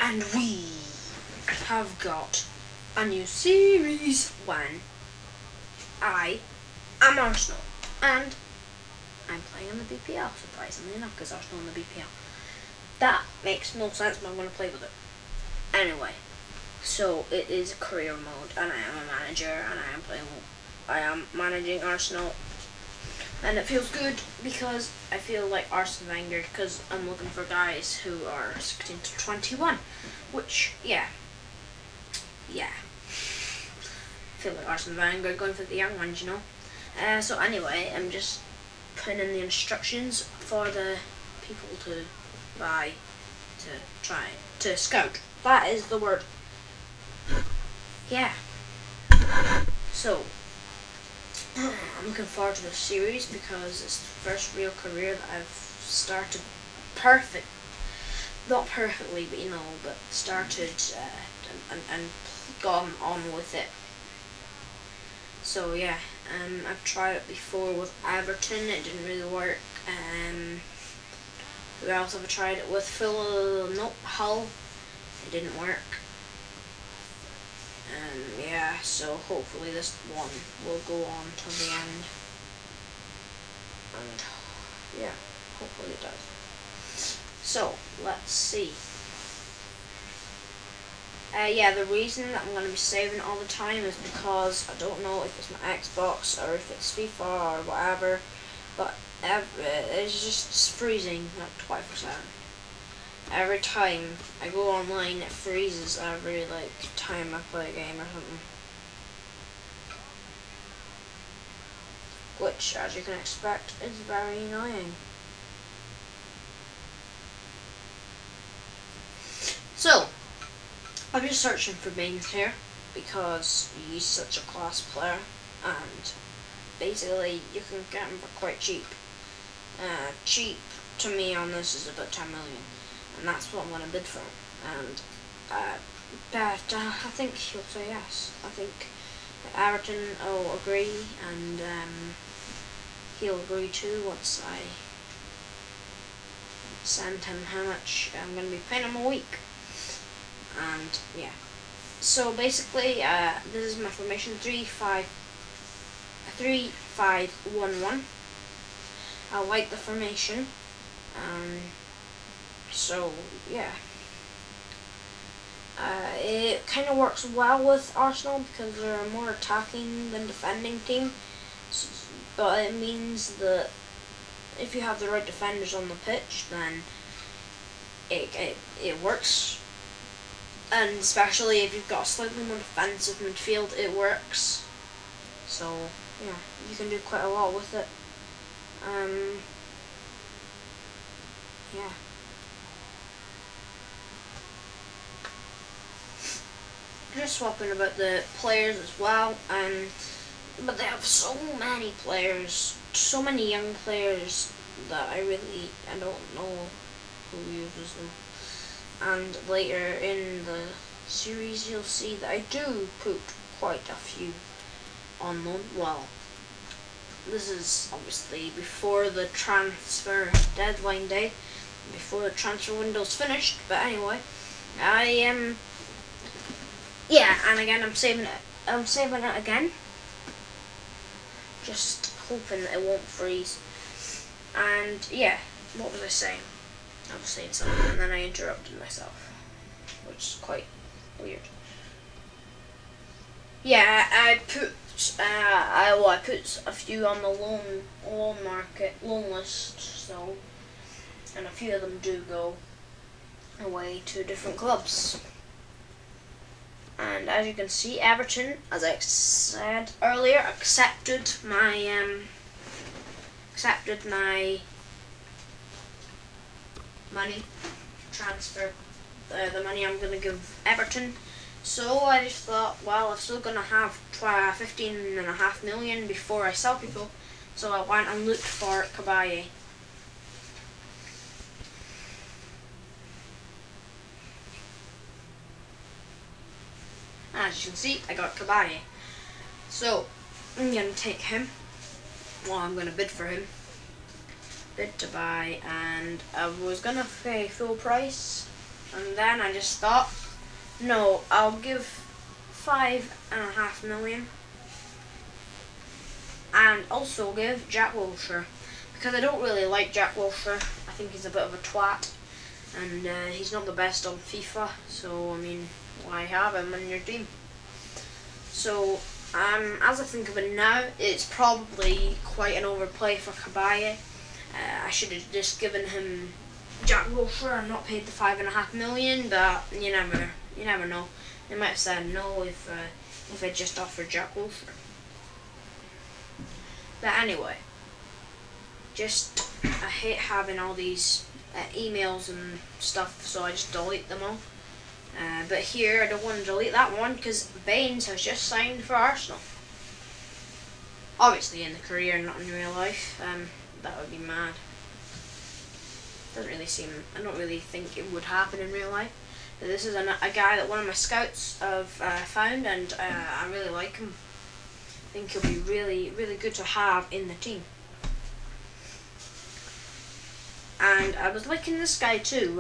And we have got a new series when I am Arsenal and I'm playing in the BPL, surprisingly enough, because Arsenal in the BPL. That makes no sense, but I'm going to play with it. Anyway, so it is career mode, and I am a manager, and I am managing Arsenal, and it feels good because I feel like Arsene Wenger, because I'm looking for guys who are 16 to 21, which, yeah. I feel like Arsene Wenger going for the young ones, you know. So anyway, I'm just putting in the instructions for the people to buy, to try, to scout. That is the word. Yeah. So, I'm looking forward to this series because it's the first real career that I've started not perfectly, but but started and gone on with it. So yeah, I've tried it before with Everton, it didn't really work. Who else have I tried it with? Hull, it didn't work. Yeah, so hopefully this one will go on till the end. And yeah, hopefully it does. So, let's see. Yeah, the reason that I'm going to be saving all the time is because I don't know if it's my Xbox or if it's FIFA or whatever, but it's just freezing like 24/7. Every time I go online, it freezes every time I play a game or something. Which, as you can expect, is very annoying. So, I'm just searching for Baines here because he's such a class player, and basically you can get him for quite cheap. Cheap to me on this is about 10 million. And that's what I'm going to bid for. And I think he'll say yes. I think Everton will agree, and he'll agree too once I send him how much I'm going to be paying him a week. And yeah. So basically, this is my formation: 3-5-1-1. I like the formation. So yeah, it kind of works well with Arsenal because they're a more attacking than defending team. But it means that if you have the right defenders on the pitch, then it works. And especially if you've got a slightly more defensive midfield, it works. So yeah, you can do quite a lot with it. Yeah. Just swapping about the players as well, but they have so many players, so many young players that I don't know who uses them. And later in the series you'll see that I do put quite a few on loan. Well, this is obviously before the transfer deadline day, before the transfer window's finished, but anyway, yeah, and again I'm saving it again, just hoping that it won't freeze. And yeah, what was I saying? I was saying something and then I interrupted myself, which is quite weird. Yeah, I put a few on the loan list, so, and a few of them do go away to different clubs. And as you can see, Everton, as I said earlier, accepted my money transfer, the money I'm going to give Everton. So I just thought, well, I'm still going to have 15.5 million before I sell people, so I went and looked for Cabaye. As you can see, I got Cabaye. So I'm going to take him. Well, I'm going to bid for him. Bid to buy, and I was going to pay full price. And then I just thought, no, I'll give 5.5 million, and also give Jack Wilshere, because I don't really like Jack Wilshere. I think he's a bit of a twat, and he's not the best on FIFA, so I mean, why have him on your team? So as I think of it now, it's probably quite an overplay for Cabaye. I should have just given him Jack Wilshere and not paid the 5.5 million, but you never know. They might have said no if I just offered Jack Wilshere. But anyway, I hate having all these emails and stuff, so I just delete them all. But here I don't want to delete that one because Baines has just signed for Arsenal. Obviously in the career, not in real life. That would be mad. I don't really think it would happen in real life. But this is a guy that one of my scouts have found, and I really like him. I think he'll be really, really good to have in the team. And I was liking this guy too.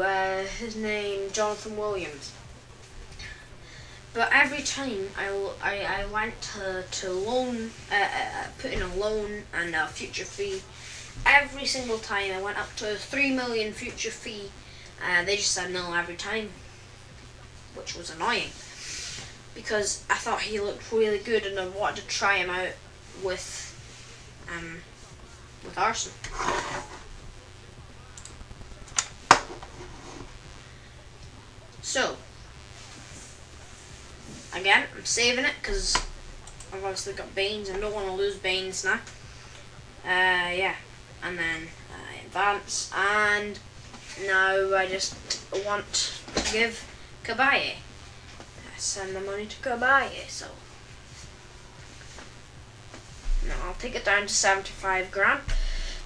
His name Jonathan Williams. But every time I went to loan, put in a loan and a future fee, every single time I went up to a 3 million future fee, they just said no every time, which was annoying because I thought he looked really good and I wanted to try him out with Arsenal. So again, I'm saving it because I've obviously got Baines and don't want to lose Baines now. Yeah, and then I advance, and now I just want to give Cabaye. Send the money to Cabaye, so now I'll take it down to 75 grand.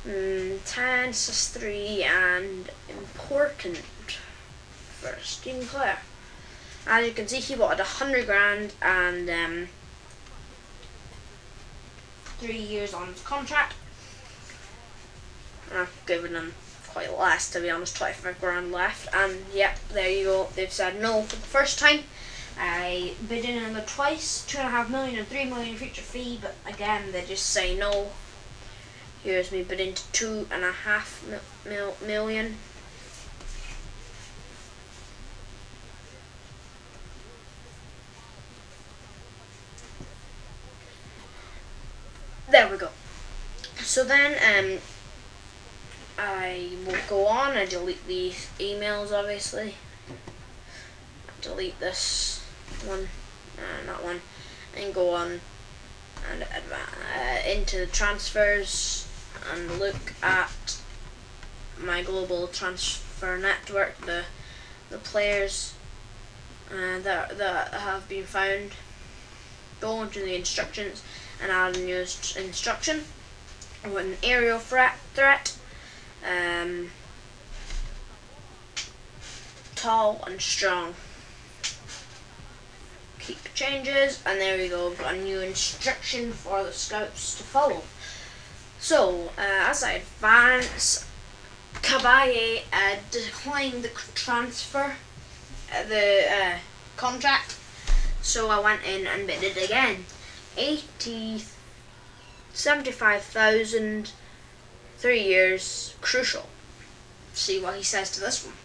10 is 3 and important first team player. As you can see, he wanted 100 grand and 3 years on his contract. I've given him quite less, to be honest, 25 grand left. And yep, there you go. They've said no for the first time. I bid in another twice, 2.5 million and 3 million future fee, but again they just say no. Here's me bidding to 2.5 million. There we go. So then I will go on and delete the emails, obviously. Delete this one, that one, and go on and into the transfers and look at my global transfer network, the players that have been found. Go into the instructions and add a new instruction with an aerial threat, tall and strong. Keep changes, and there we go. We've got a new instruction for the scouts to follow. So as I advance, Cabaye declined the transfer, the contract. So I went in and bid it again. 75,000, 3 years, crucial. See what he says to this one.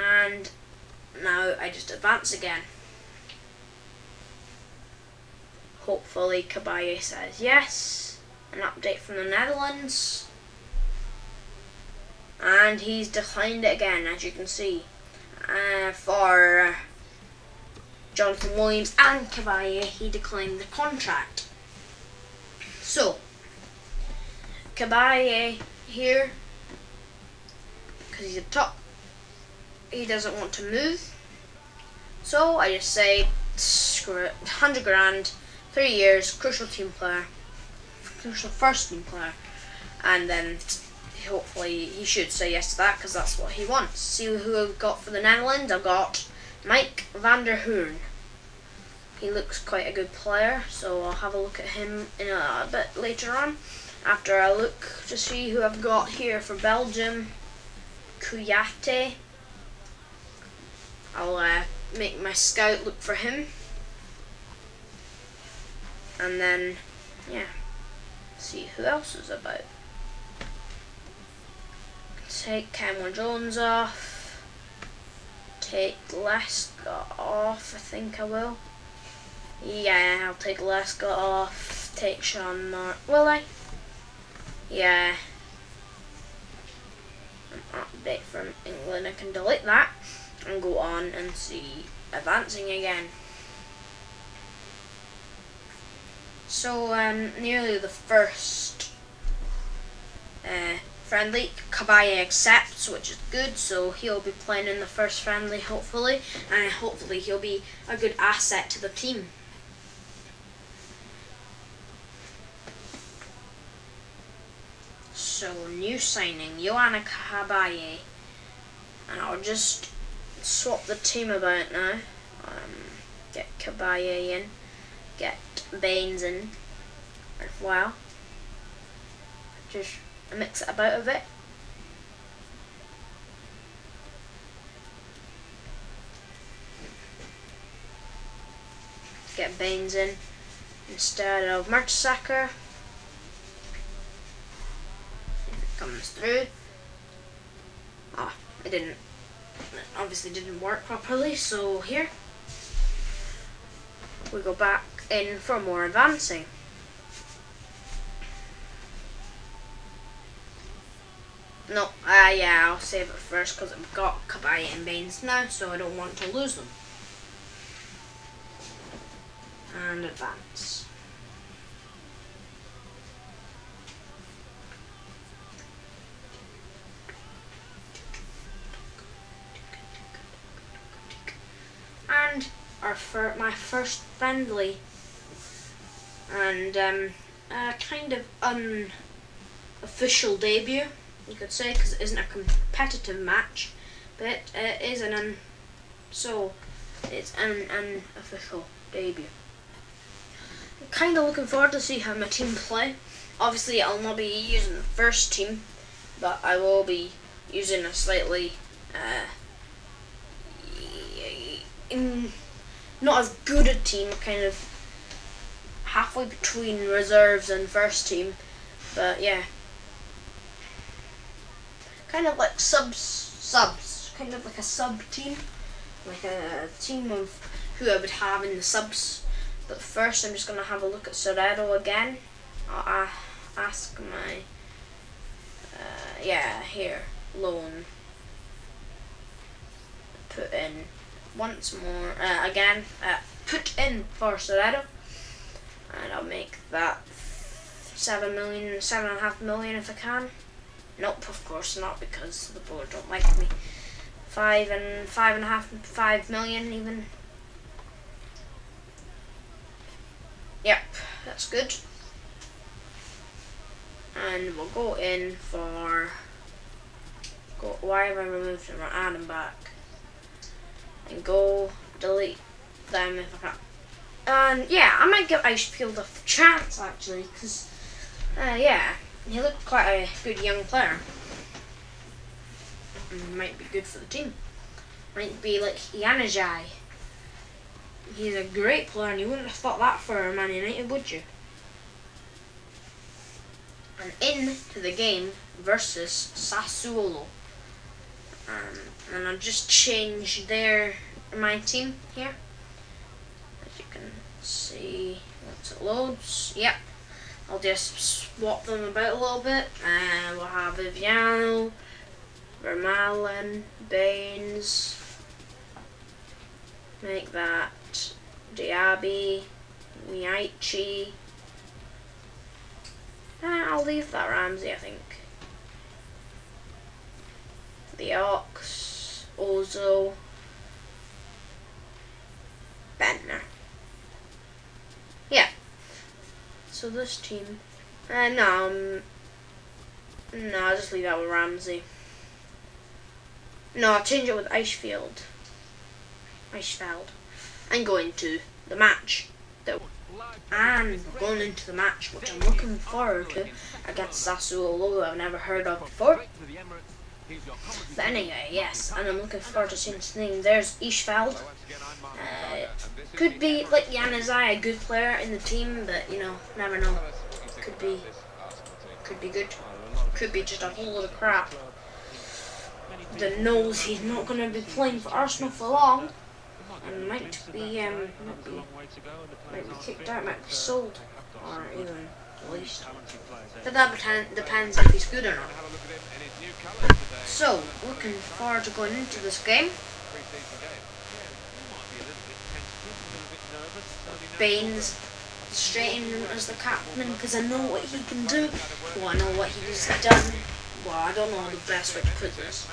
And now I just advance again. Hopefully Cabaye says yes. An update from the Netherlands. And he's declined it again, as you can see. For Jonathan Williams and Cabaye, he declined the contract. So, Cabaye here, because he's at top, he doesn't want to move. So I just say, screw it, 100 grand, 3 years, crucial team player, crucial first team player, and then hopefully he should say yes to that because that's what he wants. See who I've got for the Netherlands. I've got Mike van der Hoorn. He looks quite a good player, so I'll have a look at him in a bit later on after I look to see who I've got here for Belgium. Kuyate. I'll make my scout look for him. And then, yeah, see who else is about. Take Cameron Jones off. Take Lescott off, I think I will. Yeah, I'll take Lescott off. Take Sean Mark. Will I? Yeah. An update from England. I can delete that and go on and see advancing again. So nearly the first friendly, Kabaye accepts, which is good, so he'll be playing in the first friendly hopefully, and hopefully he'll be a good asset to the team. So new signing, Joanna Kabaye, and I'll just swap the team about now. Get Kabaye in, get Baines in as well. Just mix it about a bit. Get Baines in instead of Mertesacker. Comes through. Ah, it didn't. It obviously didn't work properly. So here we go back in for more advancing. No, yeah, I'll save it first because I've got Kabaye and Baines now, so I don't want to lose them. And advance. And my first friendly, and kind of unofficial debut, you could say, because it isn't a competitive match, but it is it's an unofficial debut. I'm kind of looking forward to see how my team play. Obviously, I'll not be using the first team, but I will be using a slightly not as good a team, kind of halfway between reserves and first team, but yeah, kind of like subs, kind of like a sub team, like a team of who I would have in the subs. But first, I'm just gonna have a look at Soredo again. I'll ask my here loan. Put in once more again. Put in for Soredo, and I'll make that 7.5 million if I can. Nope, of course not, because the board don't like me. 5 million even. Yep, that's good. And we'll go in for why have I removed him? Add him back. And go delete them if I can. And yeah, I might give Icefield a chance actually, because yeah, he looked quite a good young player. And might be good for the team. Might be like Yanajai. He's a great player, and you wouldn't have thought that for Man United, would you? And into the game versus Sassuolo. And I'll just change my team here. As you can see, once it loads, yep. I'll just swap them about a little bit. We'll have Viviano, Vermaelen, Baines. Make that Diaby, Miaichi. I'll leave that Ramsey, I think. The Ox, Ozo, Bentner. Yeah. So this team. No, I'll just leave that with Ramsey. No, I'll change it with Eichfeld. And go into the match. And we're going into the match, which I'm looking forward to, against Sassuolo, who I've never heard of before. But anyway, yes, and I'm looking forward to seeing this thing. There's Ishveld. Could be like Januzaj, a good player in the team, but you know, never know. Could be good. Could be just a whole lot of crap. That knows he's not going to be playing for Arsenal for long, and might be kicked out, might be sold, or even released. But that depends if he's good or not. So, looking forward to going into this game. Baines straight in as the captain because I know what he can do. Well, I know what he's done. Well, I don't know the best way to put this.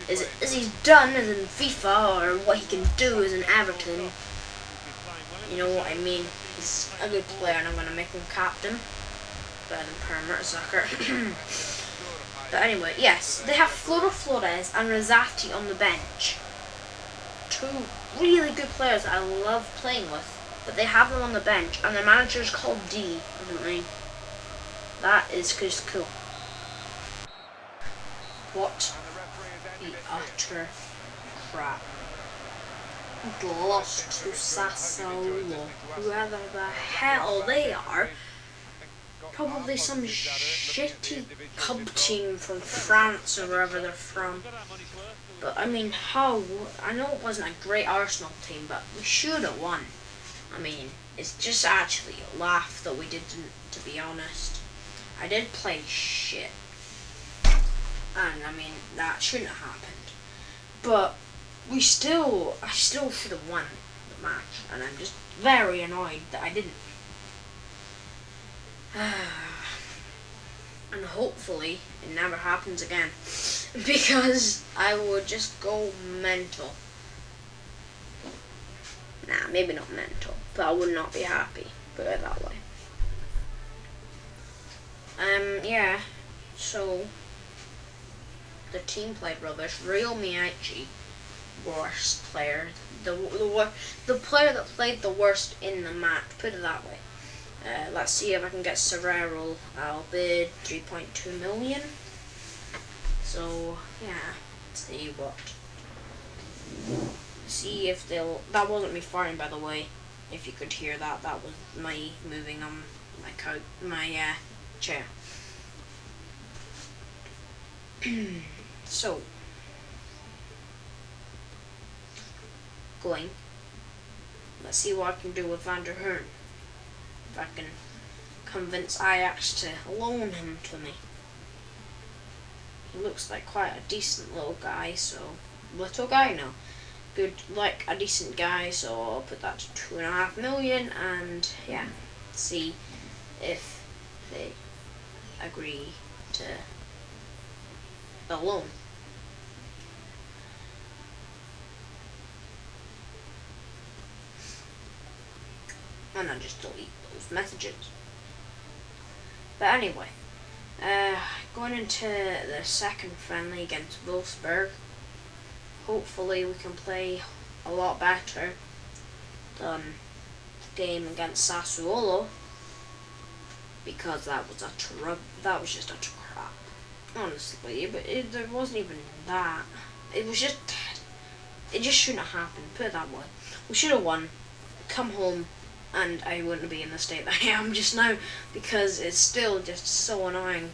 Is he's done as in FIFA, or what he can do as in Everton. You know what I mean? He's a good player and I'm going to make him captain. Better than Per Mertesacker. But anyway, yes, they have Flores and Rosati on the bench. Two really good players that I love playing with. But they have them on the bench, and the manager's called D, isn't he? That is just cool. What the utter crap. Lost to Sassuolo, whoever the hell they are. Probably some shitty club team from France or wherever they're from. But I mean, how? I know it wasn't a great Arsenal team, but we should have won. I mean, it's just actually a laugh that we didn't, to be honest. I did play shit. And I mean, that shouldn't have happened. But I still should have won the match. And I'm just very annoyed that I didn't. And hopefully it never happens again. Because I would just go mental. Nah, maybe not mental, but I would not be happy. Put it that way. Yeah. So the team played rubbish. Real Miyachi, worst player. The player that played the worst in the match. Put it that way. Let's see if I can get Serrero. I'll bid 3.2 million. So yeah, let's see what. See if they'll. That wasn't me farting, by the way. If you could hear that, that was my moving on my chair. So going. Let's see what I can do with Van der Hearn. If I can convince Ajax to loan him to me. He looks like quite a decent little guy, so little guy now. Good, like a decent guy, so I'll put that to 2.5 million, and yeah, see if they agree to the loan. And I just delete those messages. But anyway, going into the second friendly against Wolfsburg. Hopefully we can play a lot better than the game against Sassuolo, because that was just utter crap, honestly. But there wasn't even that. It just shouldn't have happened. Put it that way. We should have won, come home, and I wouldn't be in the state that I am just now, because it's still just so annoying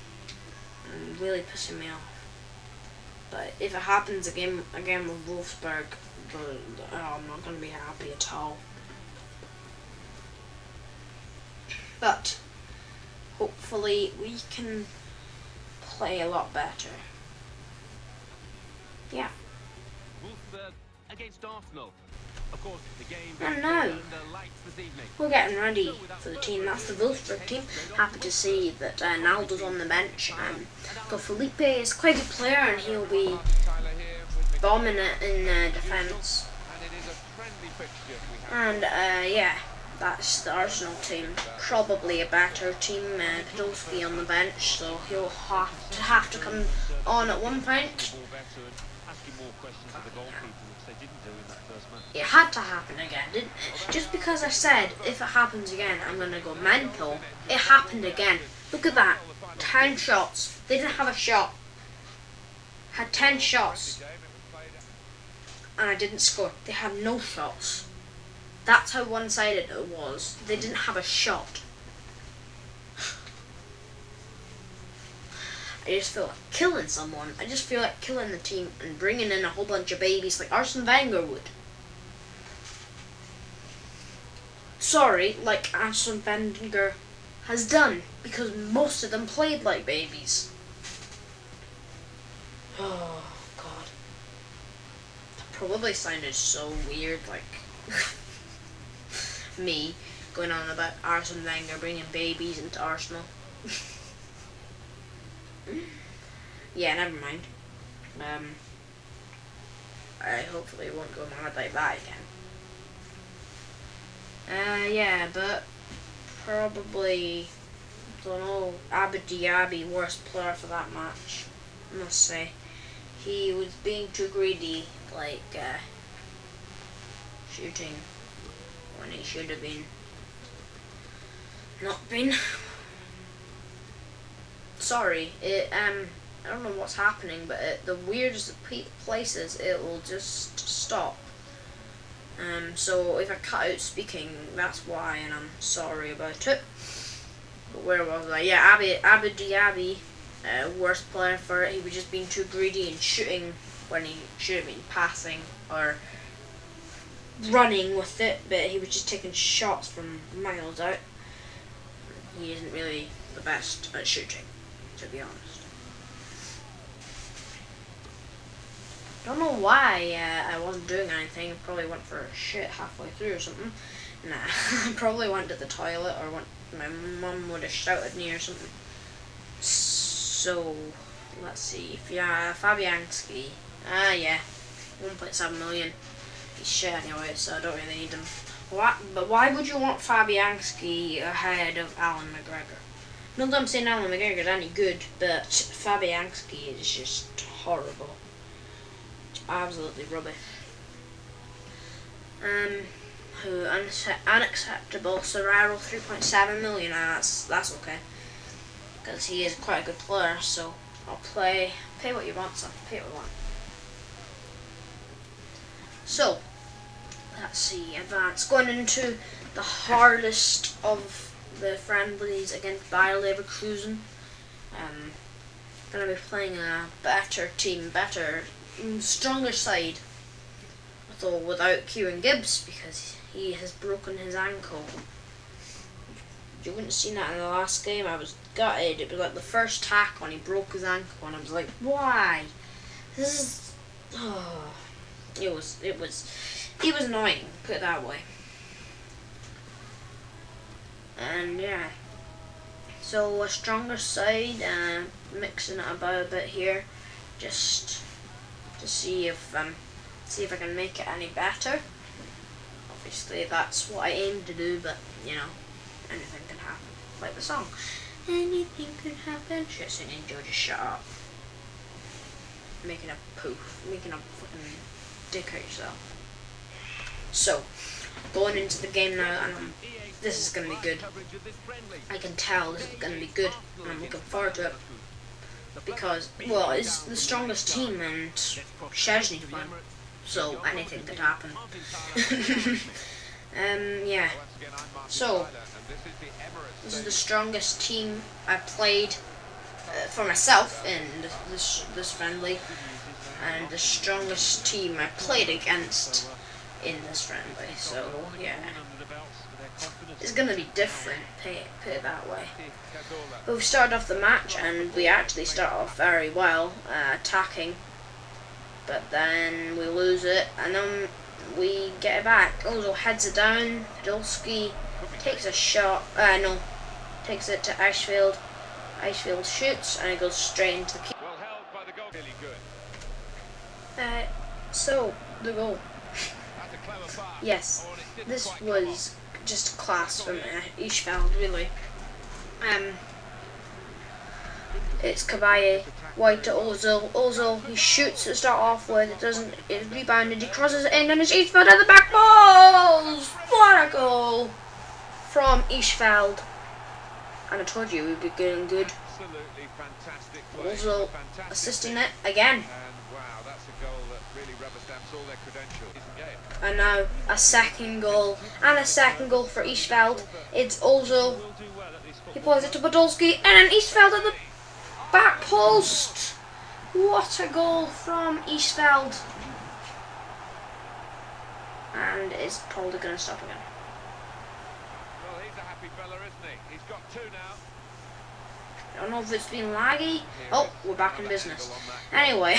and really pissing me off. But if it happens again with Wolfsburg, I'm not going to be happy at all. But hopefully we can play a lot better. Yeah. Wolfsburg against Arsenal. Of course, the game And now we're getting ready for the team. That's the Wolfsburg team. Happy to see that Naldo's on the bench. But Felipe is quite a good player, and he'll be bombing it in defence. And yeah, that's the Arsenal team. Probably a better team. Podolski on the bench, so he'll have to come on at one point. It had to happen again, didn't it? Just because I said, if it happens again, I'm going to go mental, it happened again. Look at that. 10 shots. They didn't have a shot. had 10 shots and I didn't score. They had no shots. That's how one-sided it was. They didn't have a shot. I just feel like killing someone. I just feel like killing the team and bringing in a whole bunch of babies like Arsene Wenger would. Sorry, like Arsene Wenger has done, because most of them played like babies. Oh God, that probably sounded so weird, like me going on about Arsene Wenger bringing babies into Arsenal. Yeah, never mind. I hopefully won't go mad like that again. Yeah, but probably, don't know, Abu Dhabi, worst player for that match, I must say. He was being too greedy, like, shooting when he should have been not been. Sorry, I don't know what's happening, but the weirdest of places, it will just stop. So if I cut out speaking, that's why, and I'm sorry about it. But where was I? Yeah, Abu Dhabi, worst player for it. He was just being too greedy and shooting when he should have been passing or running with it, but he was just taking shots from miles out. He isn't really the best at shooting, to be honest. Don't know why I wasn't doing anything. I probably went for a shit halfway through or something. Nah, I probably went to the toilet or my mum would have shouted at me or something. So, let's see. Yeah, Fabianski. Yeah, 1.7 million. He's shit anyway, so I don't really need him. But why would you want Fabianski ahead of Alan McGregor? Not that I'm saying Alan McGregor is any good, but Fabianski is just horrible. Absolutely rubbish. Who unacceptable. Serraro 3.7 million. That's okay, because he is quite a good player. So I'll pay what you want, son. Pay what you want. So let's see. Advance going into the hardest of the friendlies against Bayer Leverkusen. Gonna be playing a better team, stronger side, though without Kieran Gibbs because he has broken his ankle. You wouldn't have seen that in the last game. I was gutted. It was like the first tackle and he broke his ankle and I was like, why? This is it was annoying, put it that way. And yeah. So a stronger side, mixing it about a bit here, just to see if I can make it any better. Obviously that's what I aim to do, but you know, anything can happen. Like the song, anything could happen. Shit, singing Joe, just shut up. Making a fucking dick out yourself. So, going into the game now, and this is gonna be good. I can tell this is gonna be good, and I'm looking forward to it. Because, well, it's the strongest team and Szczesny's fun, so anything could happen. Yeah. So, this is the strongest team I played for myself in this friendly, and the strongest team I played against in this friendly. So, yeah. It's going to be different, put it that way. But we started off the match and we actually start off very well, attacking. But then we lose it and then we get it back. Ozil heads it down, Podolski takes a shot, takes it to Eichsfield. Eichsfield shoots and it goes straight into the keeper. So, the goal. Yes, this was just class from Eichsfield, really. It's Cabaye, wide to Ozil. Ozil, he shoots to start off with, it's rebounded, he crosses it in, and it's Eichsfield at the back balls! What a goal from Eichsfield. And I told you we'd be getting good. Absolutely fantastic play. Also Fantastic assisting finish. it again. And wow, that's a goal that really rubber stamps all their credentials. Game. And now a second goal and a second goal for Eastveld. It's also, he plays it to Podolski and then Eastveld at the back post. What a goal from Eastveld. And it's probably going to stop again. Well, he's a happy fella, isn't he? He's got two now. I don't know if it's been laggy. Oh, we're back in business. Anyway,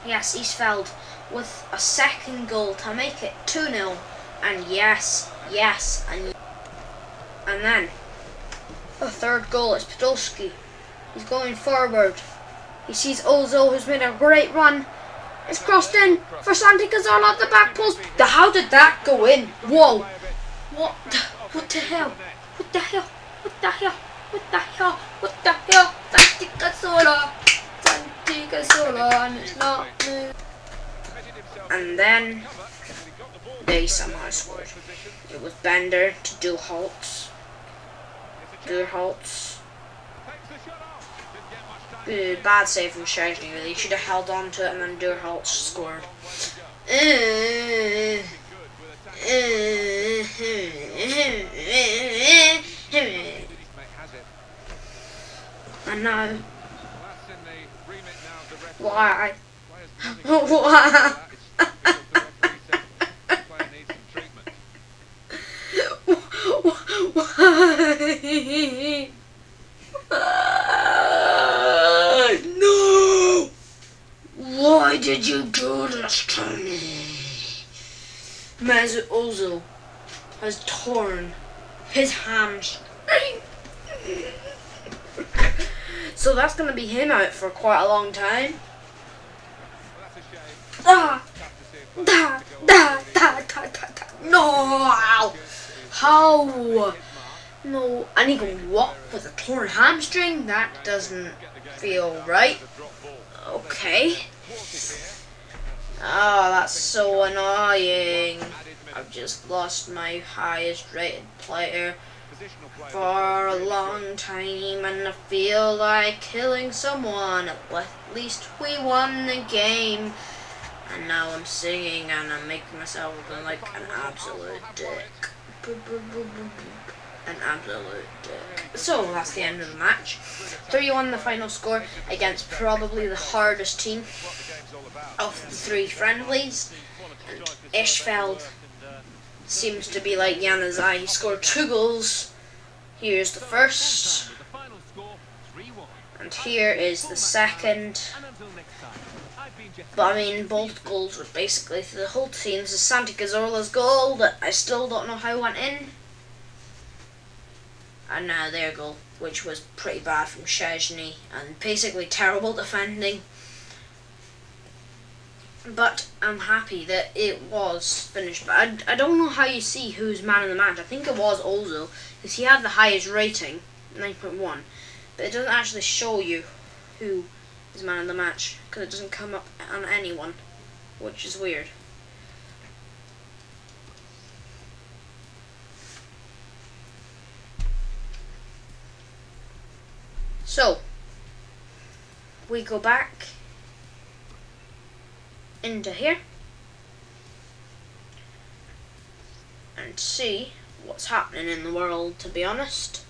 yes, Eastveld with a second goal to make it 2-0. And yes, and then the third goal is Podolski. He's going forward. He sees Ozo, who's made a great run. It's crossed in for Santi Cazorla at the back post. How did that go in? Whoa! What the hell? What the hell? What the hell? What the hell? What the hell? Santi Cazorla, and it's not me. And then they somehow scored. It was Bender to Durholtz. Bad save from Szczęsny, really. He should have held on to it and then Durholtz scored. And now, why? Why? No! Why did you do this to me? Mesut Ozil has torn his hamstring. So that's going to be him out for quite a long time. No! How? No, and he can walk with a torn hamstring? That doesn't feel right. Okay. Oh, that's so annoying. I've just lost my highest rated player for a long time and I feel like killing someone. At least we won the game. And now I'm singing and I'm making myself look like an absolute dick. An absolute dick. So that's the end of the match. 3-1 the final score against probably the hardest team of the three friendlies. And Eastveld seems to be like Januzaj. He scored 2 goals. Here's the first. And here is the second. But I mean, both goals were basically for the whole team. This is Santi Cazorla's goal that I still don't know how it went in. And now their goal, which was pretty bad from Szczęsny and basically terrible defending. But I'm happy that it was finished. But I don't know how you see who's man of the match. I think it was Ozil, because he had the highest rating, 9.1. But it doesn't actually show you who is man of the match, because it doesn't come up on anyone, which is weird. So, we go back into here and see what's happening in the world, to be honest.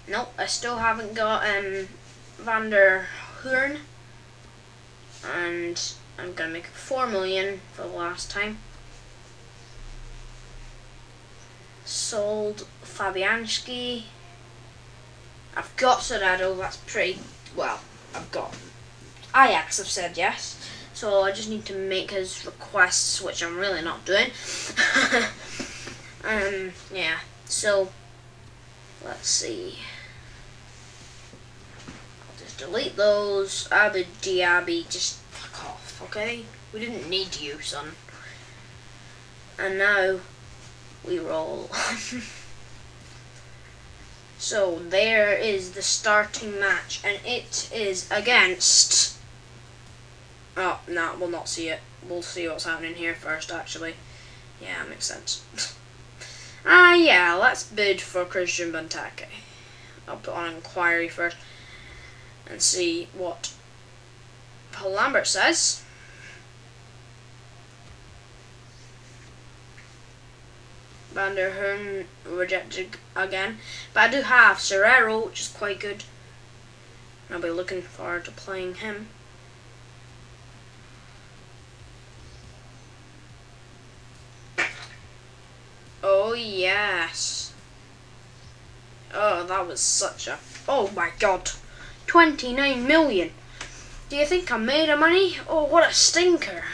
Nope, I still haven't got Van der Hoorn, and I'm gonna make 4 million for the last time. Sold Fabianski. I've got Soldado, that's pretty well. I've got Ajax have said yes, so I just need to make his requests, which I'm really not doing. Yeah, so let's see. I'll just delete those. Abu Diaby, just fuck off, okay? We didn't need you, son. And now we roll. So there is the starting match, and it is against. Oh, no, we'll not see it. We'll see what's happening here first, actually. Yeah, makes sense. Yeah, let's bid for Christian Benteke. I'll put on inquiry first and see what Paul Lambert says. Van der Hoorn rejected again. But I do have Serrero, which is quite good. I'll be looking forward to playing him. Oh, yes. Oh, that was such a... Oh, my God. 29 million. Do you think I made of money? Oh, what a stinker.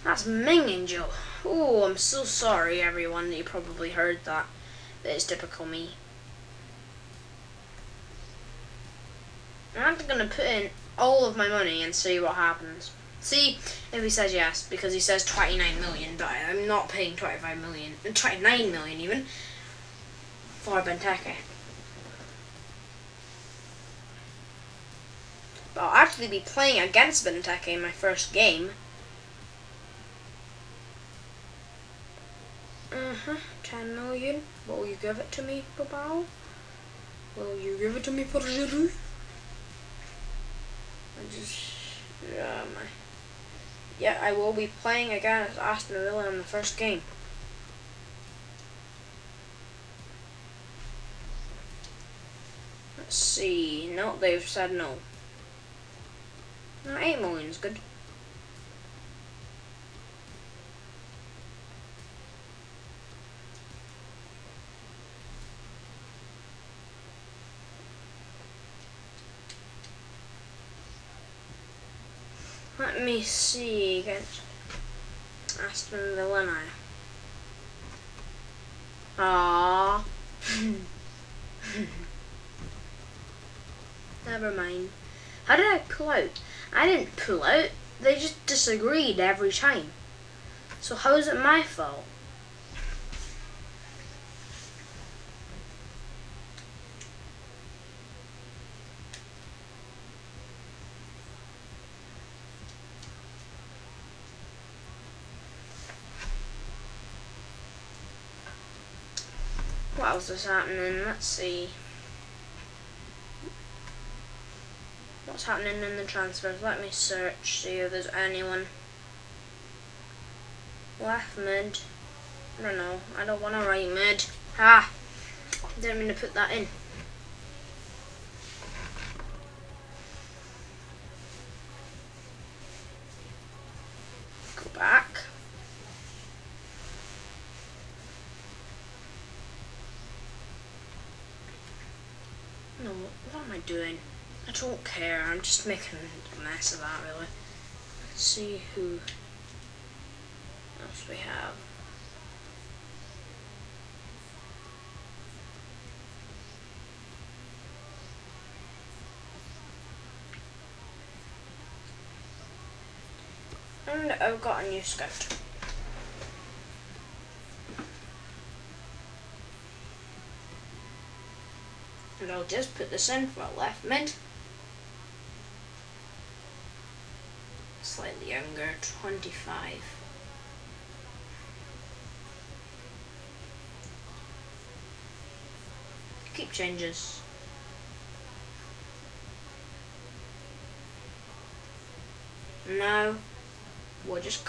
That's minging, Joe. Oh, I'm so sorry, everyone. You probably heard that. That is typical me. I'm going to put in all of my money and see what happens. See if he says yes, because he says 29 million, but I'm not paying 25 million, 29 million even, for Benteke. But I'll actually be playing against Benteke in my first game. 10 million. Will you give it to me, Babao? Will you give it to me for Giroud? Yeah, I will be playing against Aston Villa in the first game. Let's see. No, they've said no. No, 8 million is good. Let me see against Aston Villa now. Aww. Never mind. How did I pull out? I didn't pull out. They just disagreed every time. So how is it my fault? What else is happening? Let's see. What's happening in the transfers? Let me search, see if there's anyone. Left mid. I don't know. I don't want to right mid. Didn't mean to put that in. Go back. No, what am I doing? I don't care. I'm just making a mess of that, really. Let's see who else we have. And I've got a new scout. And I'll just put this in for left mid. Slightly younger, 25. Keep changes. No, we'll just